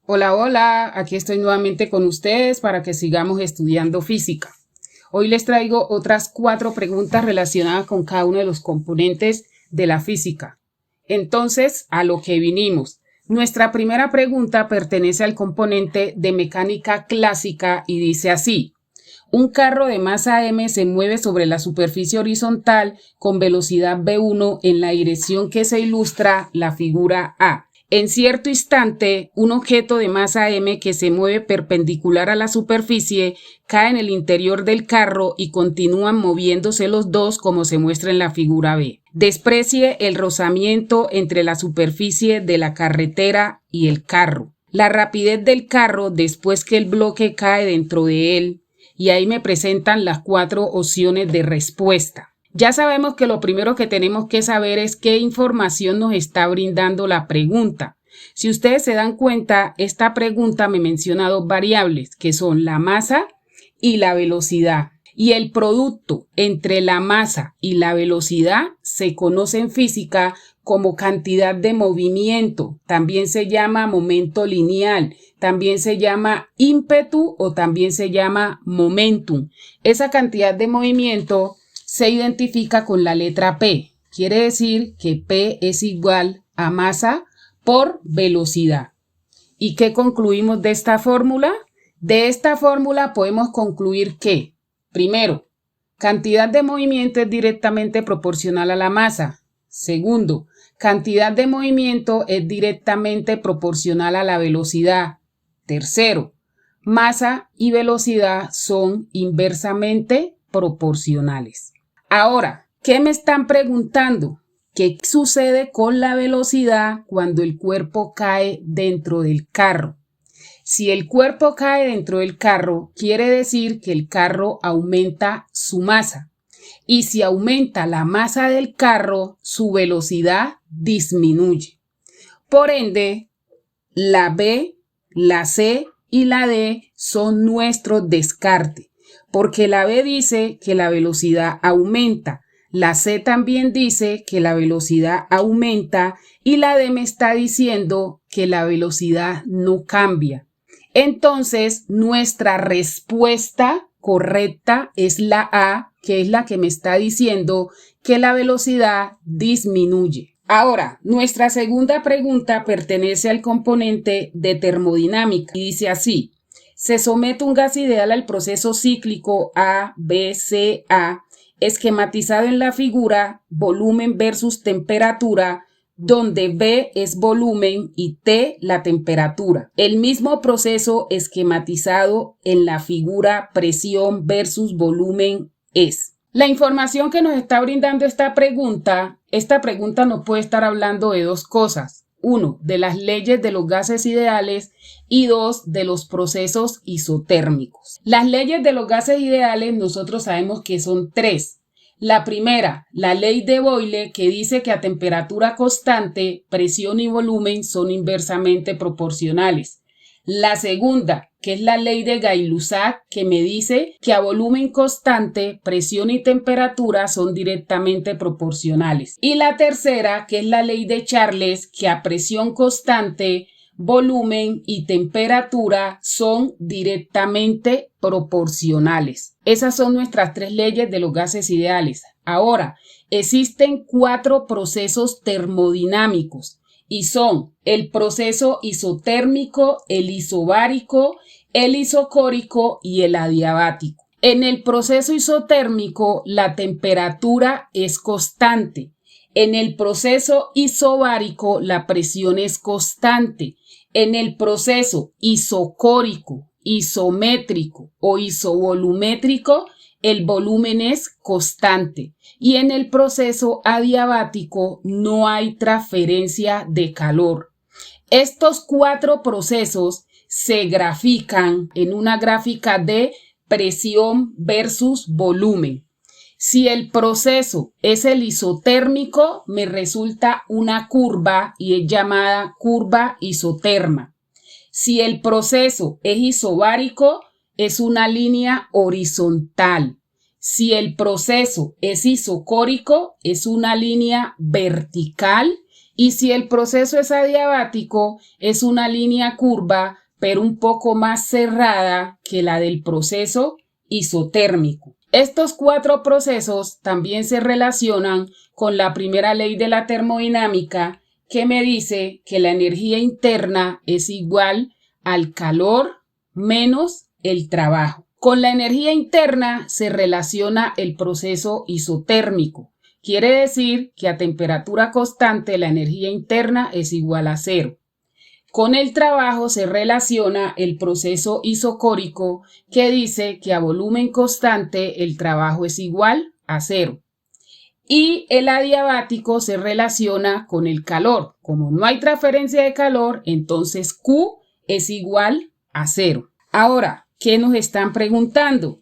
Hola, hola, aquí estoy nuevamente con ustedes para que sigamos estudiando física. Hoy les traigo otras 4 preguntas relacionadas con cada uno de los componentes de la física. Entonces, a lo que vinimos. Nuestra primera pregunta pertenece al componente de mecánica clásica y dice así: un carro de masa m se mueve sobre la superficie horizontal con velocidad v1 en la dirección que se ilustra la figura A. En cierto instante, un objeto de masa m que se mueve perpendicular a la superficie cae en el interior del carro y continúan moviéndose los dos como se muestra en la figura B. Desprecie el rozamiento entre la superficie de la carretera y el carro. La rapidez del carro después que el bloque cae dentro de él. Y ahí me presentan las 4 opciones de respuesta. Ya sabemos que lo primero que tenemos que saber es qué información nos está brindando la pregunta. Si ustedes se dan cuenta, esta pregunta me menciona 2 variables, que son la masa y la velocidad. Y el producto entre la masa y la velocidad se conoce en física como cantidad de movimiento. También se llama momento lineal, también se llama ímpetu o también se llama momentum. Esa cantidad de movimiento se identifica con la letra P. Quiere decir que P es igual a masa por velocidad. ¿Y qué concluimos de esta fórmula? De esta fórmula podemos concluir que, primero, cantidad de movimiento es directamente proporcional a la masa. Segundo, cantidad de movimiento es directamente proporcional a la velocidad. Tercero, masa y velocidad son inversamente proporcionales. Ahora, ¿qué me están preguntando? ¿Qué sucede con la velocidad cuando el cuerpo cae dentro del carro? Si el cuerpo cae dentro del carro, quiere decir que el carro aumenta su masa. Y si aumenta la masa del carro, su velocidad disminuye. Por ende, la B, la C y la D son nuestros descartes, porque la B dice que la velocidad aumenta, la C también dice que la velocidad aumenta y la D me está diciendo que la velocidad no cambia. Entonces, nuestra respuesta correcta es la A, que es la que me está diciendo que la velocidad disminuye. Ahora, nuestra segunda pregunta pertenece al componente de termodinámica y dice así: se somete un gas ideal al proceso cíclico A, B, C, A, esquematizado en la figura volumen versus temperatura, donde B es volumen y T la temperatura. El mismo proceso esquematizado en la figura presión versus volumen es. La información que nos está brindando esta pregunta nos puede estar hablando de 2 cosas. 1, de las leyes de los gases ideales y 2, de los procesos isotérmicos. Las leyes de los gases ideales nosotros sabemos que son 3. La primera, la ley de Boyle, que dice que a temperatura constante, presión y volumen son inversamente proporcionales. La segunda, que es la ley de Gay-Lussac, que me dice que a volumen constante, presión y temperatura son directamente proporcionales. Y la tercera, que es la ley de Charles, que a presión constante, volumen y temperatura son directamente proporcionales. Esas son nuestras 3 leyes de los gases ideales. Ahora, existen 4 procesos termodinámicos y son el proceso isotérmico, el isobárico, el isocórico y el adiabático. En el proceso isotérmico, la temperatura es constante. En el proceso isobárico, la presión es constante. En el proceso isocórico, isométrico o isovolumétrico, el volumen es constante. Y en el proceso adiabático no hay transferencia de calor. Estos 4 procesos se grafican en una gráfica de presión versus volumen. Si el proceso es el isotérmico, me resulta una curva y es llamada curva isoterma. Si el proceso es isobárico, es una línea horizontal. Si el proceso es isocórico, es una línea vertical. Y si el proceso es adiabático, es una línea curva, pero un poco más cerrada que la del proceso isotérmico. Estos 4 procesos también se relacionan con la primera ley de la termodinámica, que me dice que la energía interna es igual al calor menos el trabajo. Con la energía interna se relaciona el proceso isotérmico. Quiere decir que a temperatura constante la energía interna es igual a 0. Con el trabajo se relaciona el proceso isocórico, que dice que a volumen constante el trabajo es igual a 0. Y el adiabático se relaciona con el calor. Como no hay transferencia de calor, entonces Q es igual a 0. Ahora, ¿qué nos están preguntando?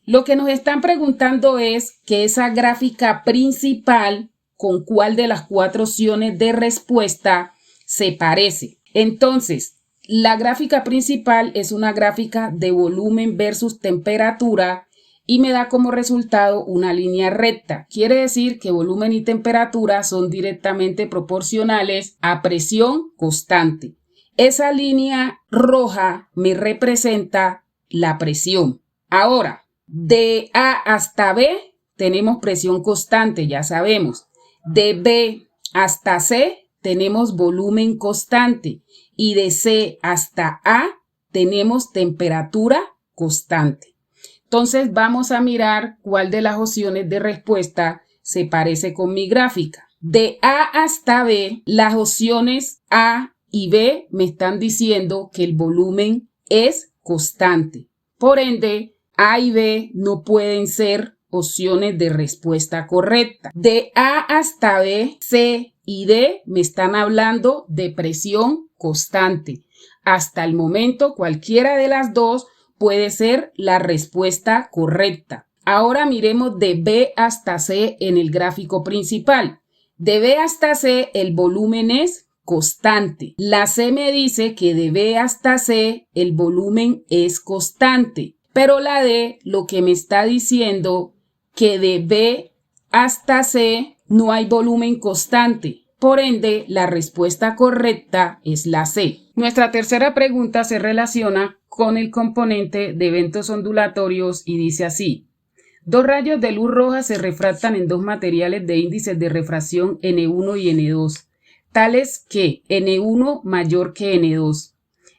Lo que nos están preguntando es que esa gráfica principal, con cuál de las 4 opciones de respuesta se parece. Entonces, la gráfica principal es una gráfica de volumen versus temperatura y me da como resultado una línea recta. Quiere decir que volumen y temperatura son directamente proporcionales a presión constante. Esa línea roja me representa la presión. Ahora, de A hasta B tenemos presión constante, ya sabemos. De B hasta C tenemos volumen constante y de C hasta A tenemos temperatura constante. Entonces vamos a mirar cuál de las opciones de respuesta se parece con mi gráfica. De A hasta B, las opciones A y B me están diciendo que el volumen es constante. Por ende, A y B no pueden ser opciones de respuesta correcta. De A hasta B, C y D me están hablando de presión constante. Hasta el momento, cualquiera de las dos puede ser la respuesta correcta. Ahora miremos de B hasta C en el gráfico principal. De B hasta C el volumen es constante. La C me dice que de B hasta C el volumen es constante. Pero la D lo que me está diciendo que de B hasta C no hay volumen constante. Por ende, la respuesta correcta es la C. Nuestra tercera pregunta se relaciona con el componente de eventos ondulatorios y dice así. 2 rayos de luz roja se refractan en 2 materiales de índices de refracción N1 y N2, tales que N1 mayor que N2.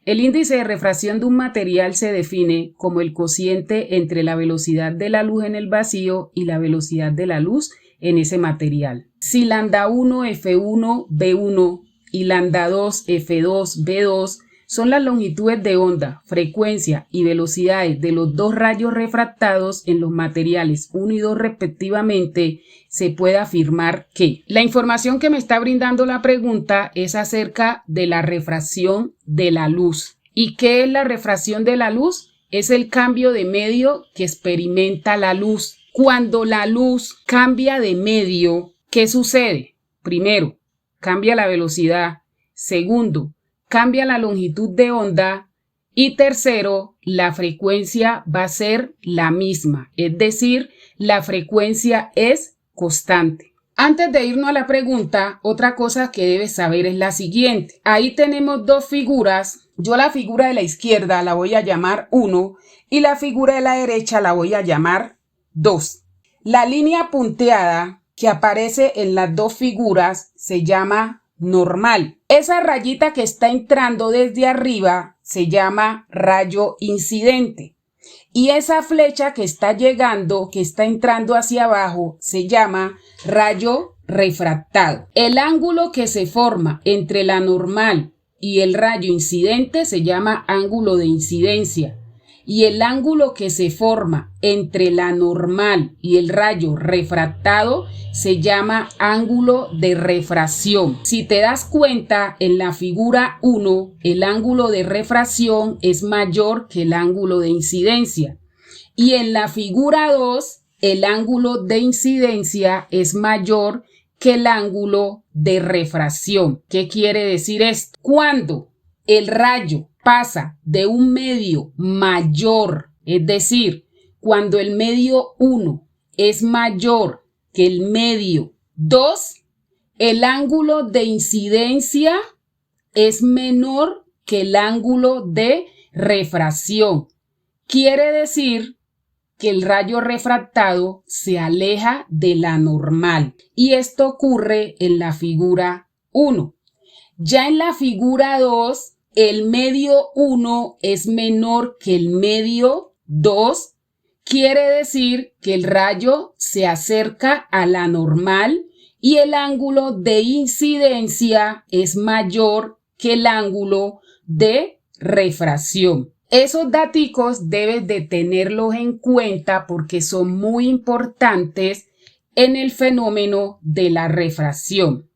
El índice de refracción de un material se define como el cociente entre la velocidad de la luz en el vacío y la velocidad de la luz en ese material. Si lambda 1, F1, B1 y lambda 2, F2, B2 son las longitudes de onda, frecuencia y velocidades de los 2 rayos refractados en los materiales 1 y 2 respectivamente, se puede afirmar que la información que me está brindando la pregunta es acerca de la refracción de la luz. ¿Y qué es la refracción de la luz? Es el cambio de medio que experimenta la luz. Cuando la luz cambia de medio, ¿qué sucede? Primero, cambia la velocidad. Segundo, cambia la longitud de onda. Y tercero, la frecuencia va a ser la misma. Es decir, la frecuencia es constante. Antes de irnos a la pregunta, otra cosa que debes saber es la siguiente. Ahí tenemos 2 figuras. Yo la figura de la izquierda la voy a llamar 1 y la figura de la derecha la voy a llamar 2. La línea punteada que aparece en las 2 figuras se llama normal. Esa rayita que está entrando desde arriba se llama rayo incidente. Y esa flecha que está llegando, que está entrando hacia abajo, se llama rayo refractado. El ángulo que se forma entre la normal y el rayo incidente se llama ángulo de incidencia. Y el ángulo que se forma entre la normal y el rayo refractado se llama ángulo de refracción. Si te das cuenta, en la figura 1, el ángulo de refracción es mayor que el ángulo de incidencia. Y en la figura 2, el ángulo de incidencia es mayor que el ángulo de refracción. ¿Qué quiere decir esto? Cuando el rayo pasa de un medio mayor, es decir, cuando el medio 1 es mayor que el medio 2, el ángulo de incidencia es menor que el ángulo de refracción. Quiere decir que el rayo refractado se aleja de la normal. Y esto ocurre en la figura 1. Ya en la figura 2, el medio 1 es menor que el medio 2. Quiere decir que el rayo se acerca a la normal y el ángulo de incidencia es mayor que el ángulo de refracción. Esos daticos debes de tenerlos en cuenta porque son muy importantes en el fenómeno de la refracción.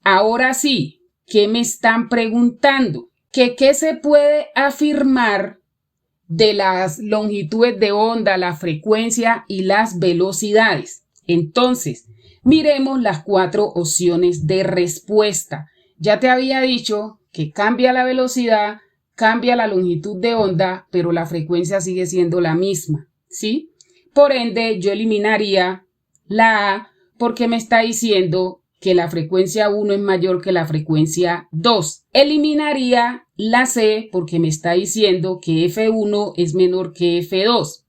Ahora sí, ¿qué me están preguntando? ¿Qué se puede afirmar de las longitudes de onda, la frecuencia y las velocidades? Entonces, miremos las 4 opciones de respuesta. Ya te había dicho que cambia la velocidad, cambia la longitud de onda, pero la frecuencia sigue siendo la misma, ¿sí? Por ende, yo eliminaría la A porque me está diciendo que la frecuencia 1 es mayor que la frecuencia 2. Eliminaría la C porque me está diciendo que F1 es menor que F2.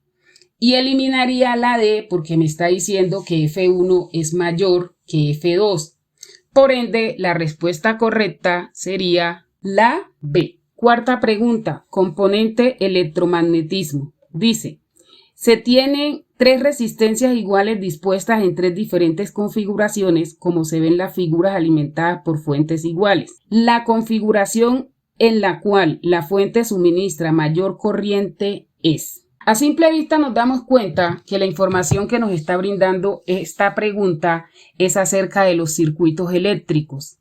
Y eliminaría la D porque me está diciendo que F1 es mayor que F2. Por ende, la respuesta correcta sería la B. Cuarta pregunta, componente electromagnetismo. Dice, se tienen 3 resistencias iguales dispuestas en 3 diferentes configuraciones, como se ven las figuras alimentadas por fuentes iguales. La configuración en la cual la fuente suministra mayor corriente es. A simple vista nos damos cuenta que la información que nos está brindando esta pregunta es acerca de los circuitos eléctricos.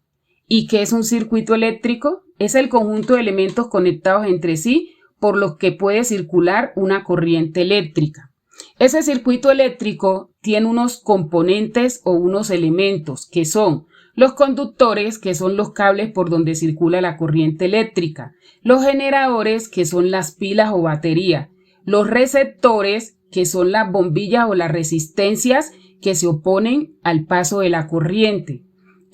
¿Y qué es un circuito eléctrico? Es el conjunto de elementos conectados entre sí por los que puede circular una corriente eléctrica. Ese circuito eléctrico tiene unos componentes o unos elementos que son los conductores, que son los cables por donde circula la corriente eléctrica, los generadores, que son las pilas o baterías, los receptores, que son las bombillas o las resistencias que se oponen al paso de la corriente,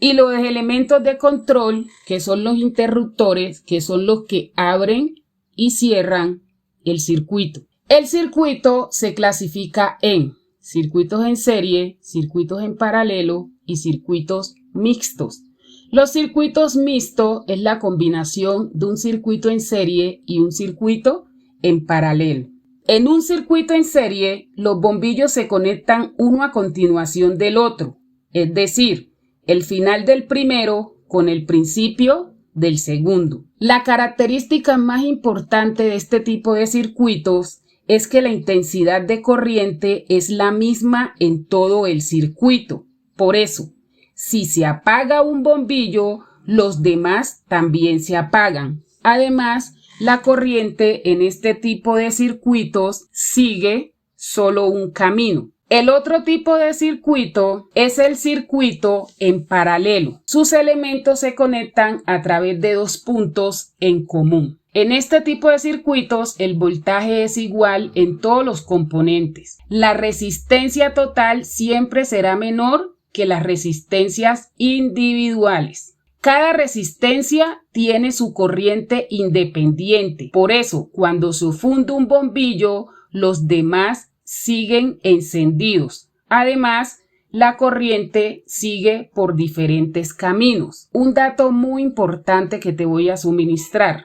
y los elementos de control, que son los interruptores, que son los que abren y cierran el circuito. El circuito se clasifica en circuitos en serie, circuitos en paralelo y circuitos mixtos. Los circuitos mixtos es la combinación de un circuito en serie y un circuito en paralelo. En un circuito en serie, los bombillos se conectan uno a continuación del otro, es decir, el final del primero con el principio del segundo. La característica más importante de este tipo de circuitos es que la intensidad de corriente es la misma en todo el circuito. Por eso, si se apaga un bombillo, los demás también se apagan. Además, la corriente en este tipo de circuitos sigue solo un camino. El otro tipo de circuito es el circuito en paralelo. Sus elementos se conectan a través de 2 puntos en común. En este tipo de circuitos, el voltaje es igual en todos los componentes. La resistencia total siempre será menor que las resistencias individuales. Cada resistencia tiene su corriente independiente. Por eso, cuando se funde un bombillo, los demás siguen encendidos. Además, la corriente sigue por diferentes caminos. Un dato muy importante que te voy a suministrar.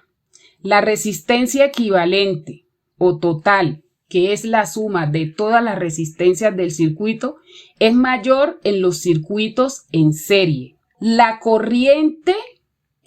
La resistencia equivalente o total, que es la suma de todas las resistencias del circuito, es mayor en los circuitos en serie. La corriente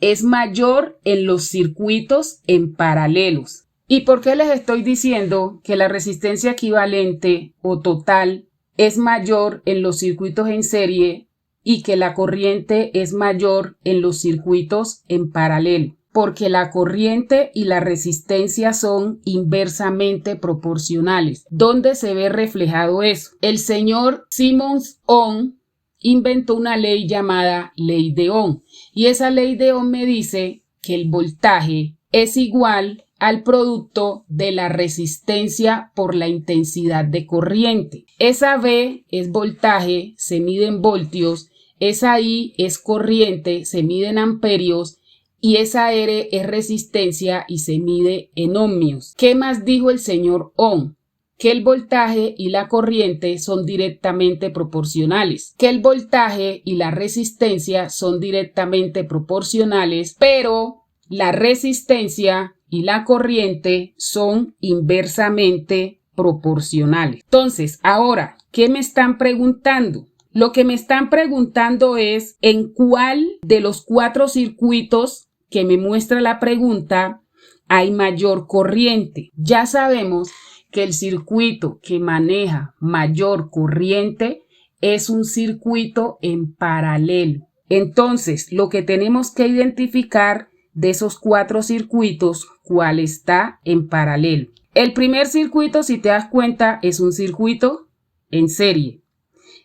es mayor en los circuitos en paralelos. ¿Y por qué les estoy diciendo que la resistencia equivalente o total es mayor en los circuitos en serie y que la corriente es mayor en los circuitos en paralelo? Porque la corriente y la resistencia son inversamente proporcionales. ¿Dónde se ve reflejado eso? El señor Simmons-Ohm inventó una ley llamada ley de Ohm, y esa ley de Ohm me dice que el voltaje es igual al producto de la resistencia por la intensidad de corriente. Esa V es voltaje, se mide en voltios, esa I es corriente, se mide en amperios, y esa R es resistencia y se mide en ohmios. ¿Qué más dijo el señor Ohm? Que el voltaje y la corriente son directamente proporcionales, que el voltaje y la resistencia son directamente proporcionales, pero la resistencia y la corriente son inversamente proporcionales. Entonces, ahora, ¿qué me están preguntando? Lo que me están preguntando es en cuál de los 4 circuitos que me muestra la pregunta hay mayor corriente. Ya sabemos que el circuito que maneja mayor corriente es un circuito en paralelo. Entonces, lo que tenemos que identificar de esos 4 circuitos, ¿cuál está en paralelo? El primer circuito, si te das cuenta, es un circuito en serie.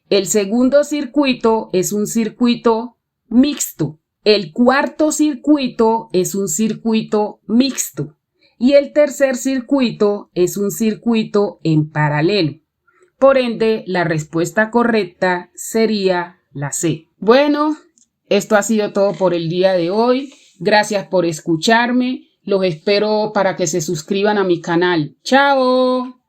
El segundo circuito es un circuito mixto. El cuarto circuito es un circuito mixto. Y el tercer circuito es un circuito en paralelo. Por ende, la respuesta correcta sería la C. Bueno, esto ha sido todo por el día de hoy. Gracias por escucharme. Los espero para que se suscriban a mi canal. ¡Chao!